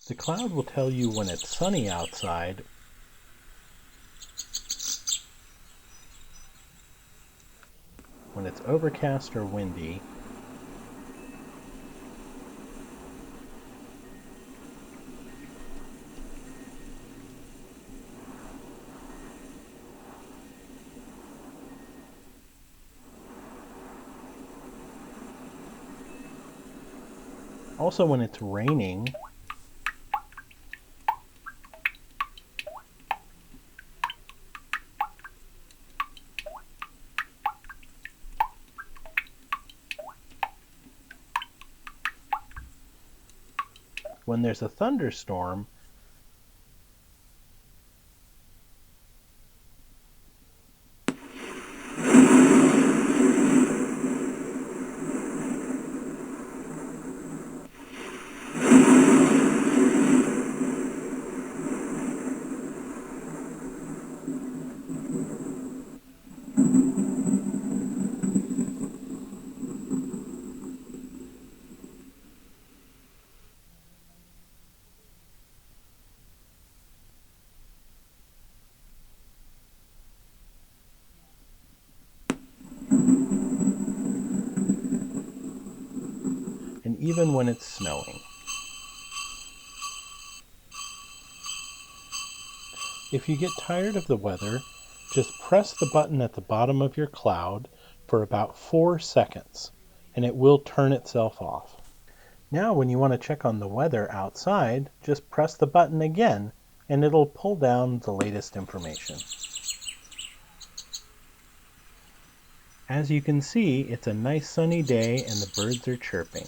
The cloud will tell you when it's sunny outside, when it's overcast or windy, also when it's raining, when there's a thunderstorm, and even when it's snowing. If you get tired of the weather, just press the button at the bottom of your cloud for about 4 seconds, and it will turn itself off. Now when you want to check on the weather outside, just press the button again, and it'll pull down the latest information. As you can see, it's a nice sunny day and the birds are chirping.